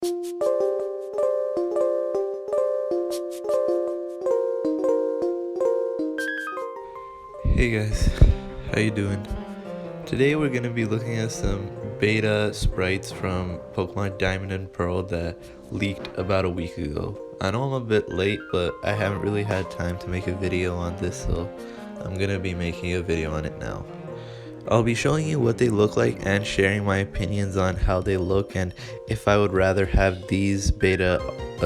Hey guys, how you doing? Today we're gonna be looking at some beta sprites from Pokemon Diamond and Pearl that leaked about a week ago. I know I'm a bit late, but I haven't really had time to make a video on this, so I'm gonna be making a video on it now. I'll be showing you what they look like and sharing my opinions on how they look and if I would rather have these beta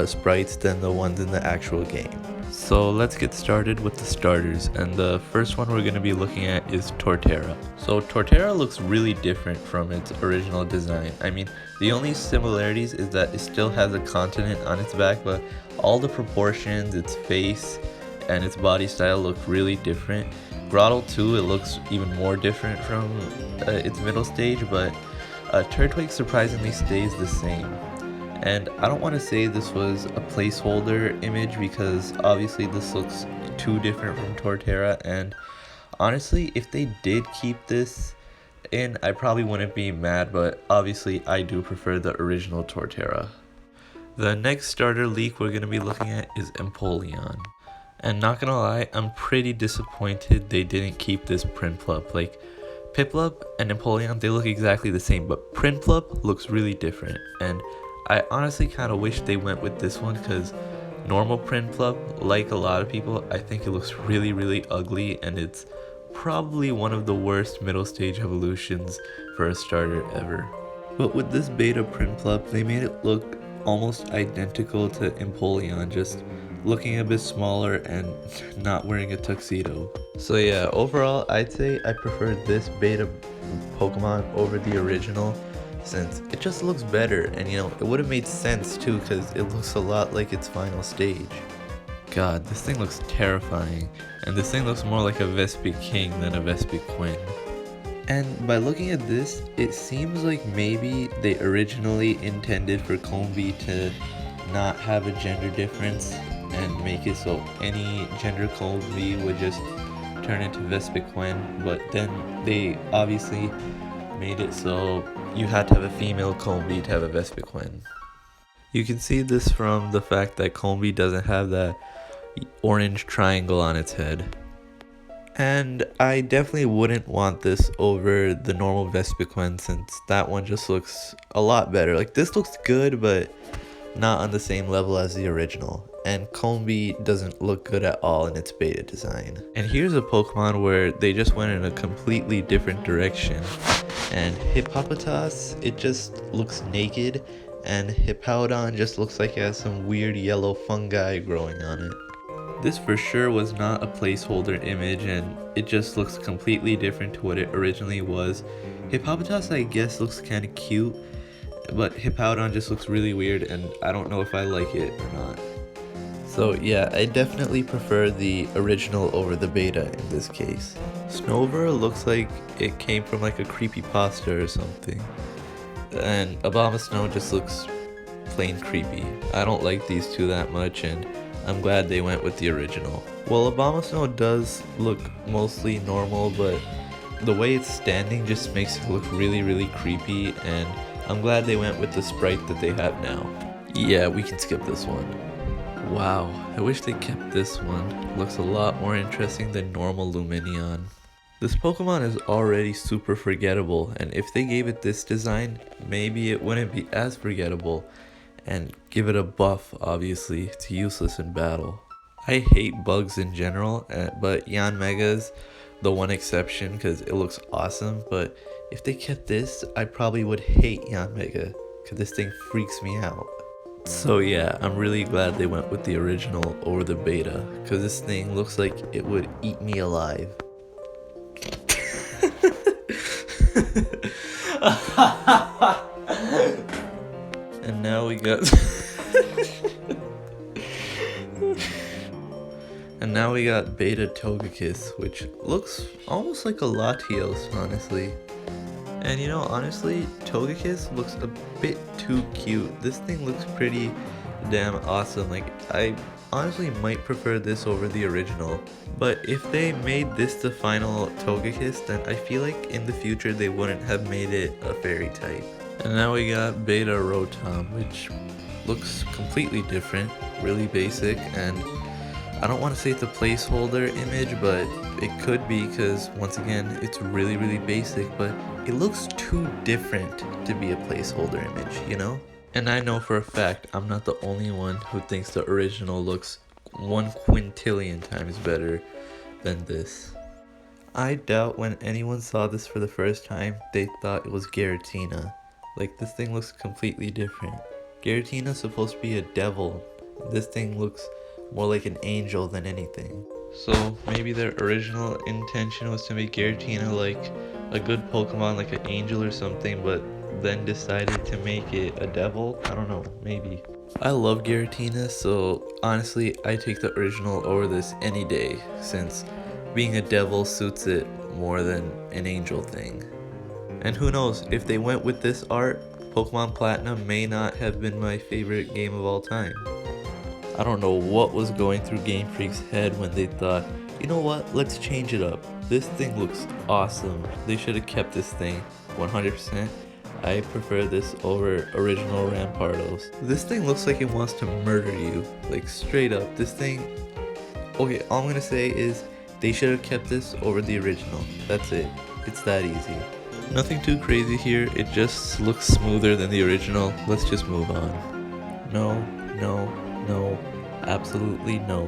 sprites than the ones in the actual game. So let's get started with the starters, and the first one we're going to be looking at is Torterra. So Torterra looks really different from its original design. I mean, the only similarities is that it still has a continent on its back, but all the proportions, its face, and its body style look really different. Grottle too, it looks even more different from its middle stage, but Turtwig surprisingly stays the same. And I don't want to say this was a placeholder image because obviously this looks too different from Torterra, and honestly if they did keep this in I probably wouldn't be mad, but obviously I do prefer the original Torterra. The next starter leak we're going to be looking at is Empoleon. And not gonna lie, I'm pretty disappointed they didn't keep this Prinplup. Like, Piplup and Empoleon, they look exactly the same, but Prinplup looks really different. And I honestly kind of wish they went with this one because normal Prinplup, like a lot of people, I think it looks really ugly, and it's probably one of the worst middle stage evolutions for a starter ever. But with this beta Prinplup, they made it look almost identical to Empoleon, just looking a bit smaller and not wearing a tuxedo. So yeah, overall I'd say I prefer this beta Pokemon over the original since it just looks better, and you know, it would have made sense too because it looks a lot like its final stage. God, this thing looks terrifying, and this thing looks more like a Vespiquen than a Vespiquen. And by looking at this, it seems like maybe they originally intended for Combee to not have a gender difference and make it so any gender Combee would just turn into Vespiquen, but then they obviously made it so you had to have a female Combee to have a Vespiquen. You can see this from the fact that Combee doesn't have that orange triangle on its head. And I definitely wouldn't want this over the normal Vespiquen since that one just looks a lot better. Like, this looks good, but not on the same level as the original. And Combee doesn't look good at all in its beta design. And here's a Pokemon where they just went in a completely different direction. And Hippopotas, it just looks naked, and Hippowdon just looks like it has some weird yellow fungi growing on it. This for sure was not a placeholder image, and it just looks completely different to what it originally was. Hippopotas I guess looks kinda cute, but Hippowdon just looks really weird, and I don't know if I like it or not. So yeah, I definitely prefer the original over the beta in this case. Snover looks like it came from like a creepypasta or something. And Abomasnow just looks plain creepy. I don't like these two that much, and I'm glad they went with the original. Well, Abomasnow does look mostly normal, but the way it's standing just makes it look really creepy, and I'm glad they went with the sprite that they have now. Yeah, we can skip this one. Wow, I wish they kept this one. Looks a lot more interesting than normal Lumineon. This Pokemon is already super forgettable, and if they gave it this design, maybe it wouldn't be as forgettable. And give it a buff, obviously, it's useless in battle. I hate bugs in general, but Yanmega's the one exception because it looks awesome, but if they kept this, I probably would hate Yanmega because this thing freaks me out. So yeah, I'm really glad they went with the original over the beta, because this thing looks like it would eat me alive. And now we got and now we got beta Togekiss, which looks almost like a Latios, honestly. And you know, honestly, Togekiss looks a bit too cute. This thing looks pretty damn awesome. Like, I honestly might prefer this over the original. But if they made this the final Togekiss, then I feel like in the future they wouldn't have made it a fairy type. And now we got Beta Rotom, which looks completely different, really basic, and I don't want to say it's a placeholder image, but it could be because, once again, it's really basic, but it looks too different to be a placeholder image, you know? And I know for a fact I'm not the only one who thinks the original looks 1 quintillion times better than this. I doubt when anyone saw this for the first time, they thought it was Giratina. Like, this thing looks completely different. Giratina's supposed to be a devil. This thing looks more like an angel than anything. So maybe their original intention was to make Giratina like a good Pokemon, like an angel or something, but then decided to make it a devil? I don't know, maybe. I love Giratina, so honestly, I take the original over this any day, since being a devil suits it more than an angel thing. And who knows, if they went with this art, Pokemon Platinum may not have been my favorite game of all time. I don't know what was going through Game Freak's head when they thought, you know what, let's change it up. This thing looks awesome. They should have kept this thing 100%. I prefer this over original Rampardos. This thing looks like it wants to murder you, like straight up. This thing, okay, all I'm gonna say is they should have kept this over the original. That's it. It's that easy. Nothing too crazy here. It just looks smoother than the original. Let's just move on. No, absolutely no.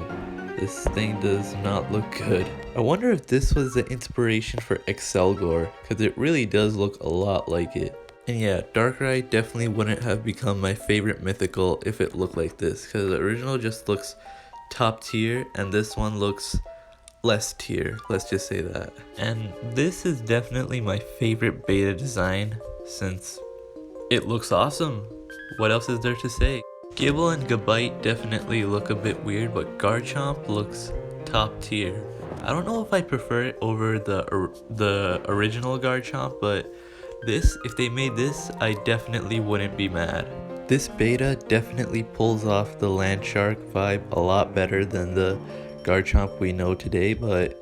This thing does not look good. I wonder if this was the inspiration for Excelgor, because it really does look a lot like it. And yeah, Darkrai definitely wouldn't have become my favorite mythical if it looked like this, because the original just looks top tier and this one looks less tier, let's just say that. And this is definitely my favorite beta design since it looks awesome. What else is there to say? Gible and Gabite definitely look a bit weird, but Garchomp looks top tier. I don't know if I prefer it over the original Garchomp, but this, if they made this, I definitely wouldn't be mad. This beta definitely pulls off the Landshark vibe a lot better than the Garchomp we know today, but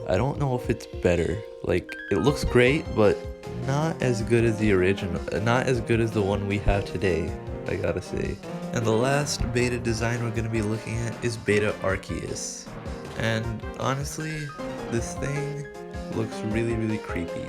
I don't know if it's better. Like, it looks great, but not as good as the original, not as good as the one we have today, I gotta say. And the last beta design we're gonna be looking at is Beta Arceus. And honestly, this thing looks really creepy.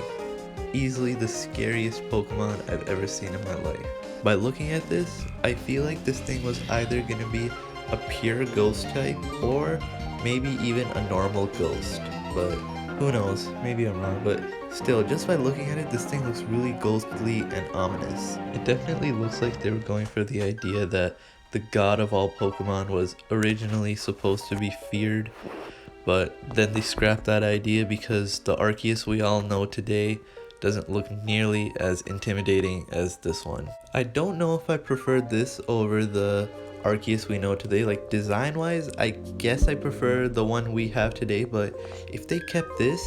Easily the scariest Pokemon I've ever seen in my life. By looking at this, I feel like this thing was either gonna be a pure ghost type or maybe even a normal ghost, but who knows, maybe I'm wrong, but still, just by looking at it, this thing looks really ghostly and ominous. It definitely looks like they were going for the idea that the god of all Pokemon was originally supposed to be feared, but then they scrapped that idea because the Arceus we all know today doesn't look nearly as intimidating as this one. I don't know if I prefer this over the Arceus we know today. Like, design wise, I guess I prefer the one we have today, but if they kept this,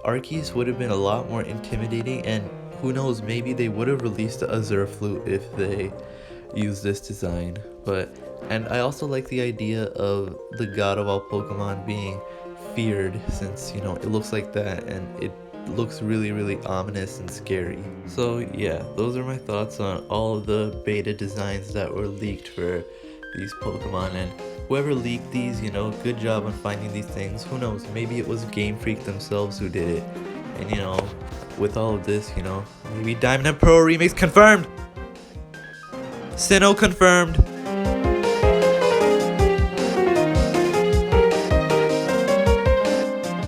Arceus would have been a lot more intimidating, and who knows, maybe they would have released the Azure Flute if they used this design. And I also like the idea of the god of all Pokemon being feared, since, you know, it looks like that and it looks really ominous and scary. So yeah, those are my thoughts on all of the beta designs that were leaked for these Pokemon, and whoever leaked these, you know, good job on finding these things. Who knows, maybe it was Game Freak themselves who did it. And you know, with all of this, you know, maybe Diamond and Pearl remakes confirmed! Sinnoh confirmed!